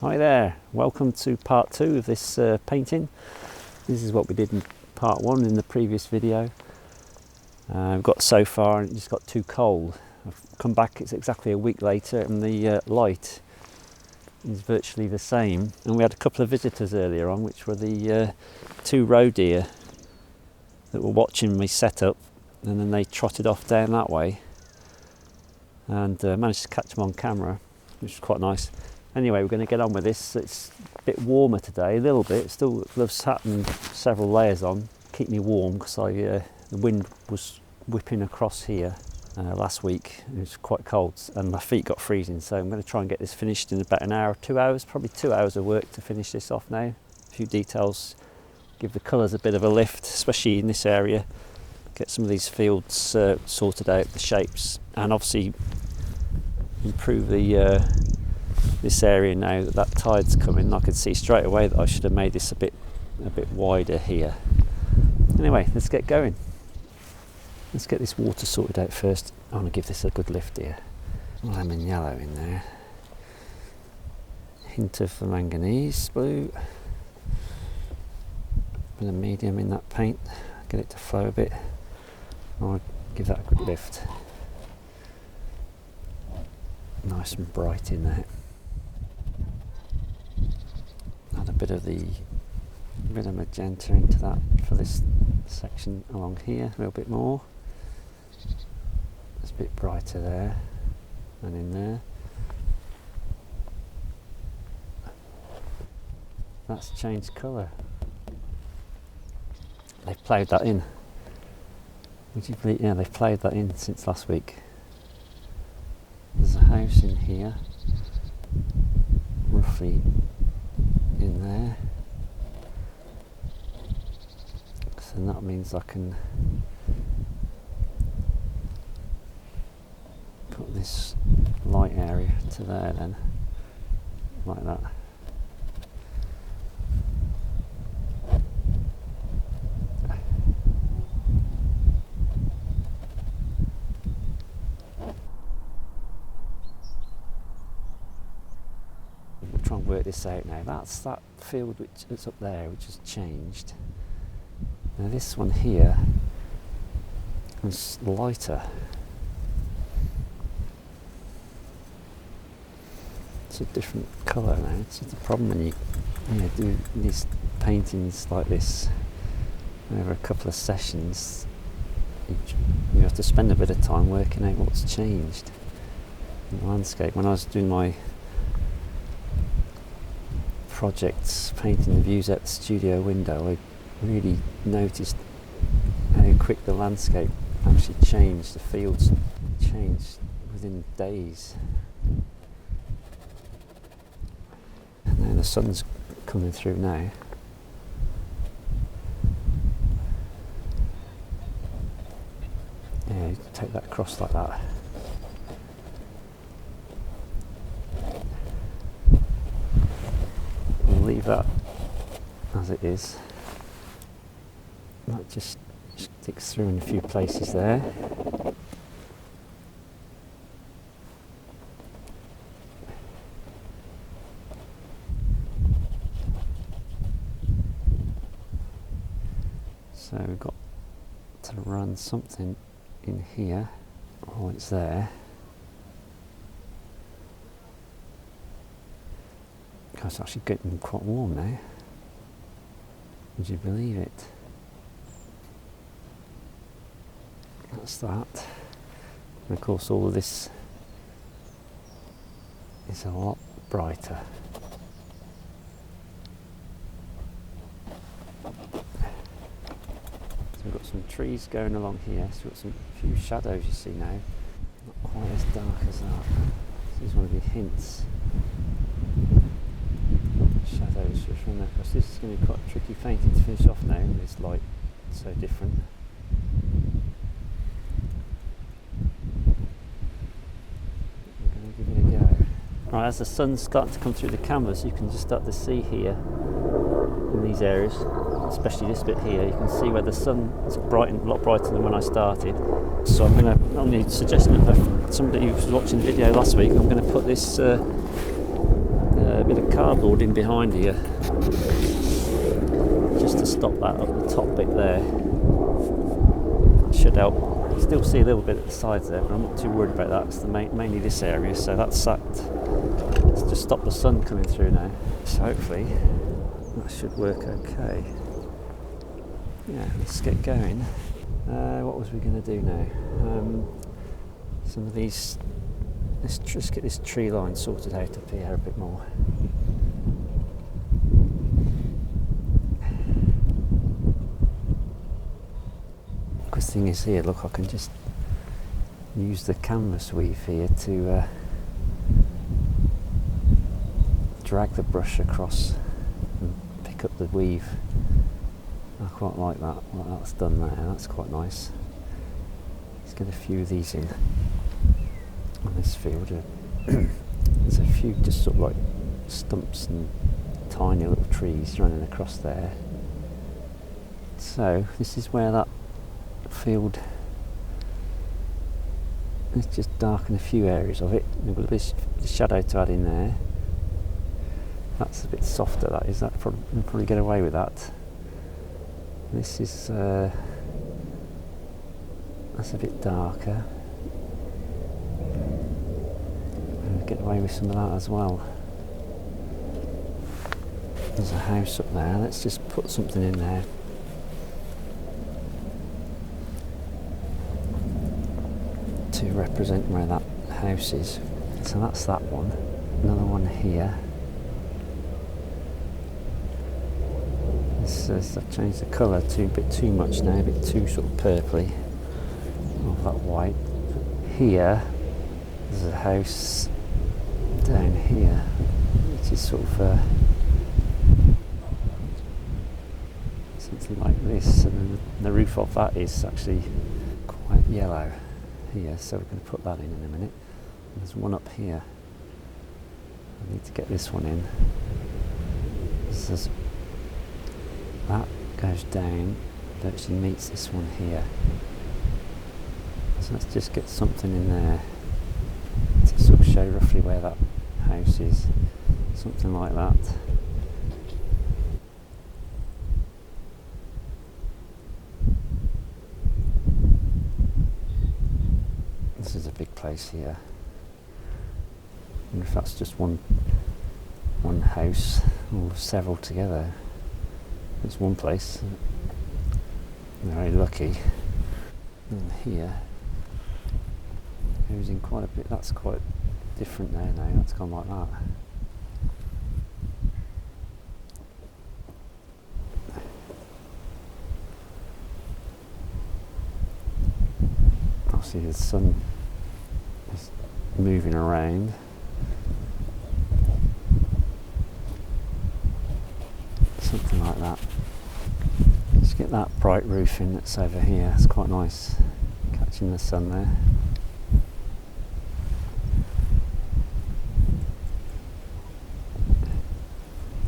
Hi there, welcome to part 2 of this painting. This is what we did in part 1 in the previous video. We've got so far and it just got too cold. I've come back, it's exactly a week later and the light is virtually the same. And we had a couple of visitors earlier on, which were the 2 roe deer that were watching me set up, and then they trotted off down that way and managed to catch them on camera, which was quite nice. Anyway, we're going to get on with this. It's a bit warmer today, a little bit. Still loves having several layers on, keep me warm, because the wind was whipping across here last week. It was quite cold and my feet got freezing, so I'm going to try and get this finished in about an hour, 2 hours, probably 2 hours of work to finish this off now. A few details, give the colours a bit of a lift, especially in this area. Get some of these fields sorted out, the shapes, and obviously improve the this area now that tide's coming. I could see straight away that I should have made this a bit wider here. Anyway, let's get going. Let's get this water sorted out first. I want to give this a good lift here. Lemon yellow in there. Hint of the manganese blue. Bit of medium in that paint. Get it to flow a bit. I want to give that a good lift. Nice and bright in there. Add a bit of magenta into that for this section along here, a little bit more. It's a bit brighter there and in there. That's changed colour. They've ploughed that in. Would you believe? Yeah, they've ploughed that in since last week. There's a house in here, roughly in there, so that means I can put this light area to there then, like that. Try and work this out now. That's that field that's up there, which has changed. Now this one here is lighter. It's a different colour now. It's the problem when you do these paintings like this over a couple of sessions. You have to spend a bit of time working out what's changed in the landscape. When I was doing my projects, painting the views out the studio window, I really noticed how quick the landscape actually changed. The fields changed within days. And now the sun's coming through now. Yeah, take that across like that. Leave that as it is. That just sticks through in a few places there. So we've got to run something in here. Oh, it's there. It's actually getting quite warm now. Would you believe it? That's that. And of course all of this is a lot brighter. So we've got some trees going along here, so we've got some few shadows you see now. Not quite as dark as that. This is one of the hints. Shadows just run across. This is going to be quite a tricky painting to finish off now with this light so different. I'm going to give it a go. Right, as the sun's starting to come through the canvas, you can just start to see here in these areas, especially this bit here, you can see where the sun is a lot brighter than when I started. So I'm going to, on the suggestion of somebody who was watching the video last week, I'm going to put this bit of cardboard in behind here, just to stop that up the top bit there. That should help. You still see a little bit at the sides there, but I'm not too worried about that. It's mainly this area, so that's sacked. Let's just stop the sun coming through now. So hopefully that should work okay. Yeah, let's get going. What was we going to do now? Some of these, let's just get this tree line sorted out up here a bit more. Good thing is here, look, I can just use the canvas weave here to drag the brush across and pick up the weave. I quite like that, what that's done there, that's quite nice. Let's get a few of these in on this field. There's a few just sort of like stumps and tiny little trees running across there. So this is where that field, let's just darken a few areas of it. We've got a bit of shadow to add in there. That's a bit softer, that is. That we'll probably get away with that. This is that's a bit darker. We'll get away with some of that as well. There's a house up there. Let's just put something in there. To represent where that house is. So that's that one. Another one here. I've changed the colour a bit too much now, a bit too sort of purpley of that white. Here there's a house down here which is sort of something like this, and then the roof of that is actually quite yellow here, so we're going to put that in a minute. And there's one up here. I need to get this one in. So that goes down, it actually meets this one here. So let's just get something in there to sort of show roughly where that house is. Something like that. This is a big place here. I wonder if that's just one house or several together. It's one place. I'm very lucky. And here goes in quite a bit. That's quite different there now. That's gone like that. Obviously the sun is moving around. Something like that. Just get that bright roofing that's over here. It's quite nice, catching the sun there.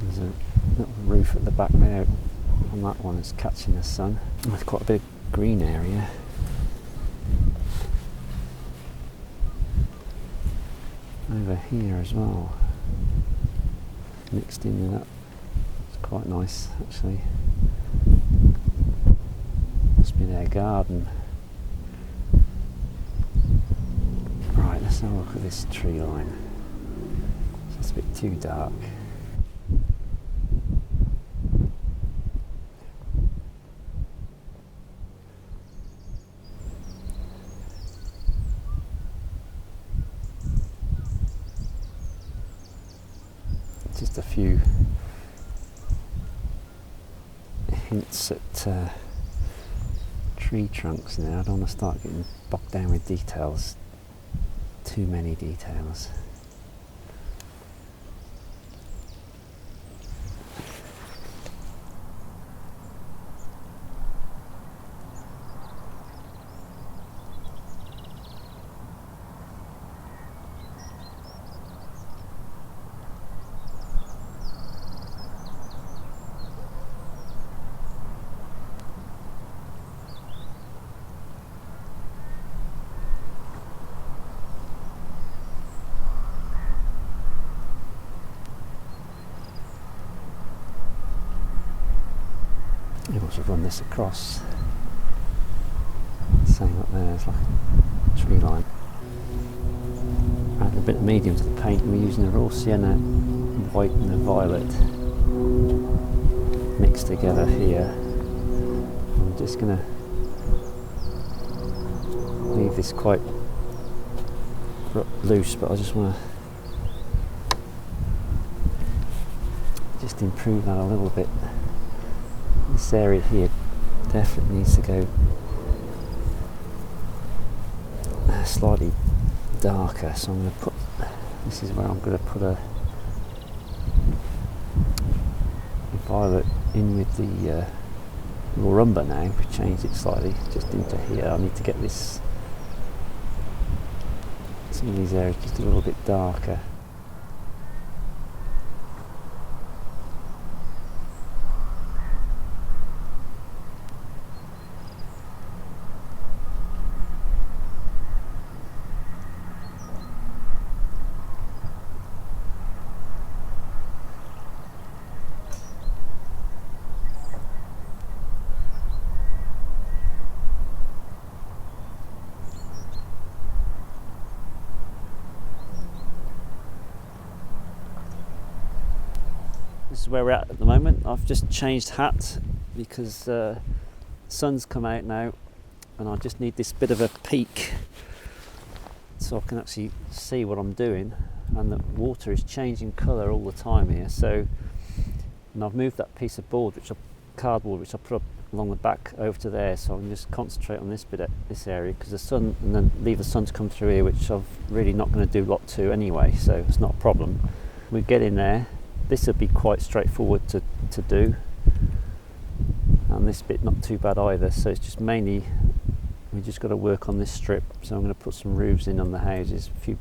There's a little roof at the back there on that one. It's catching the sun. There's quite a big green area. Over here as well, mixed in with that. Quite nice actually. Must be their garden. Right, let's have a look at this tree line. It's a bit too dark. Just a few hints at tree trunks now. I don't want to start getting bogged down with details, too many details. You also run this across. Same up there, it's like a tree line. Add a bit of medium to the paint. We're using the raw sienna, white and the violet mixed together here. I'm just going to leave this quite loose, but I just want to just improve that a little bit. This area here definitely needs to go slightly darker, so I'm going to put, this is where I'm going to put a violet in with the raw umber now. We've changed it slightly just into here. I need to get this, some of these areas just a little bit darker. This is where we're at the moment. I've just changed hat because the sun's come out now and I just need this bit of a peak so I can actually see what I'm doing, and the water is changing colour all the time here. So, and I've moved that piece of board, cardboard which I put up along the back over to there, so I can just concentrate on this bit, this area, because the sun, and then leave the sun to come through here, which I'm really not going to do a lot to anyway, so it's not a problem. We get in there. This would be quite straightforward to do, and this bit not too bad either, so it's just mainly we just got to work on this strip. So I'm going to put some roofs in on the houses, a few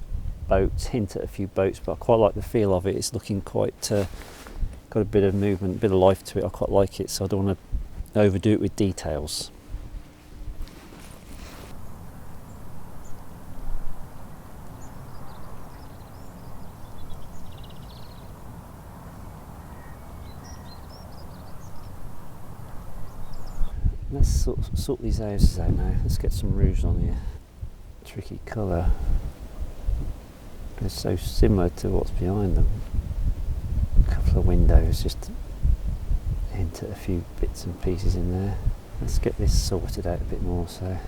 boats, hint at a few boats, but I quite like the feel of it. It's looking quite got a bit of movement, a bit of life to it. I quite like it, so I don't want to overdo it with details. Let's sort these houses out now. Let's get some roofs on here. Tricky colour. It's so similar to what's behind them. A couple of windows, just hint at a few bits and pieces in there. Let's get this sorted out a bit more. So.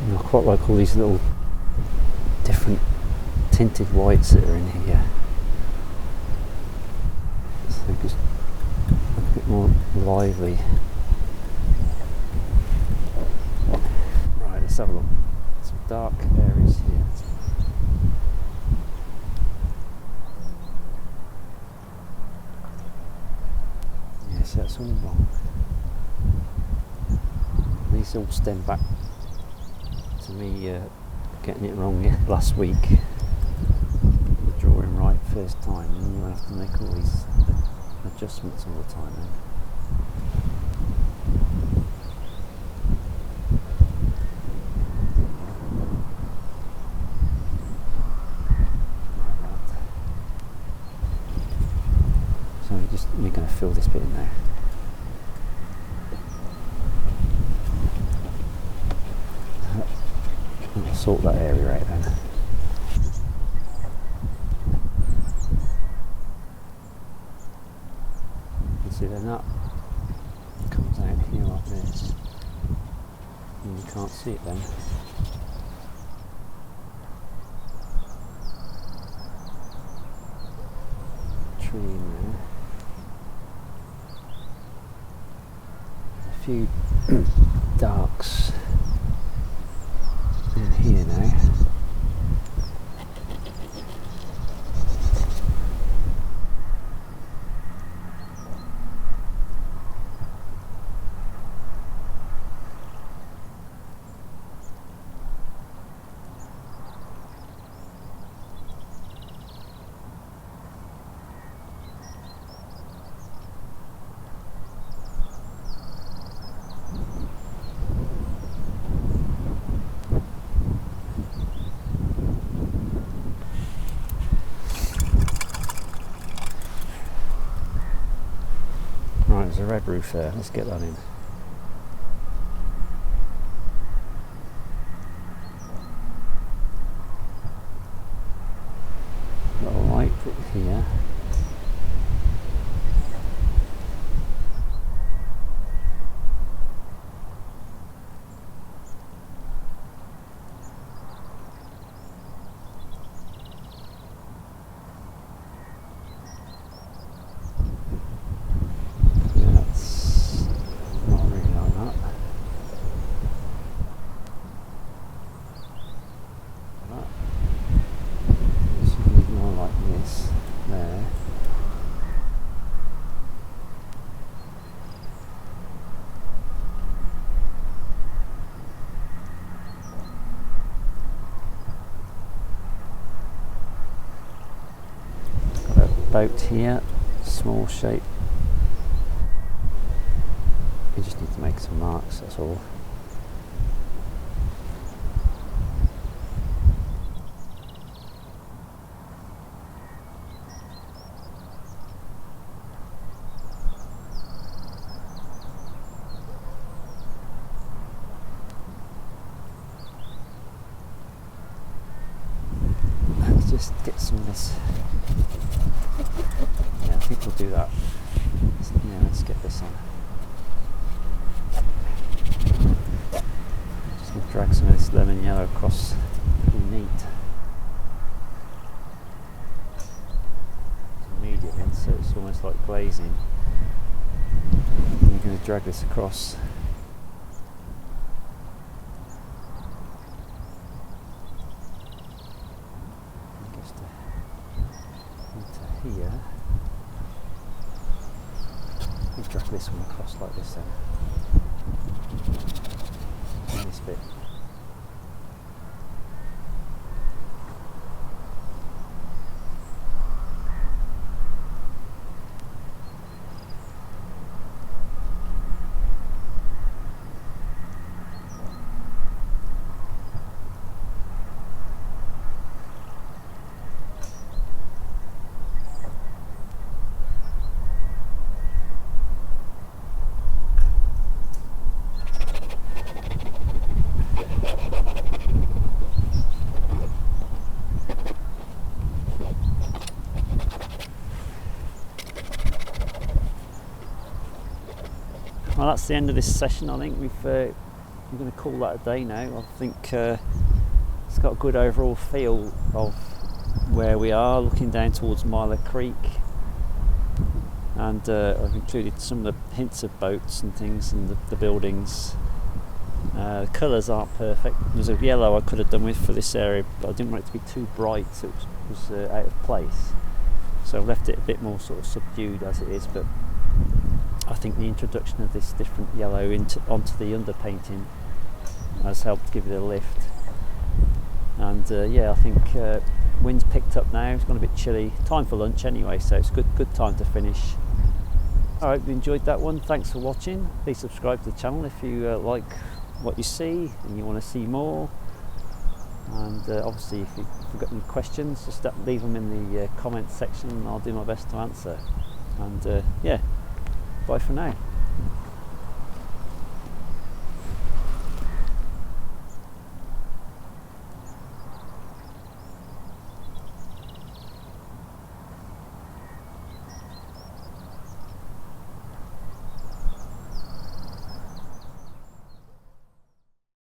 I quite like all these little different tinted whites that are in here. So just a bit more lively. Right, let's have a look. Some dark areas here. Yes, that's all wrong. These all stem back to me getting it wrong last week. The drawing right first time, and you have to make all these adjustments all the time then. So you're going to fill this bit in there. I'll sort that area out then. You see the nut comes out here like this, and you can't see it then. Tree in there. A few darks in here now. there's a red roof there. Let's get that in. Got a light here. Boat here, small shape. You just need to make some marks, that's all. Let's just get some of this. Yeah, people do that. Yeah, let's get this on. Just going to drag some of this lemon yellow across. Pretty neat. It's medium in, so it's almost like glazing. And you're going to drag this across. Just into here. We'll drag this one across like this then. And this bit. Well, that's the end of this session. I think we're going to call that a day now. I think it's got a good overall feel of where we are, looking down towards Mylor Creek, and I've included some of the hints of boats and things and the buildings. The colours aren't perfect. There's a yellow I could have done with for this area, but I didn't want it to be too bright, so it was out of place. So I've left it a bit more sort of subdued as it is, but I think the introduction of this different yellow onto the underpainting has helped give it a lift. And yeah, I think wind's picked up now. It's gone a bit chilly. Time for lunch anyway, so it's good time to finish. I hope you enjoyed that one. Thanks for watching. Please subscribe to the channel if you like what you see and you want to see more. And obviously, if you've got any questions, just leave them in the comments section and I'll do my best to answer. And yeah, bye for now.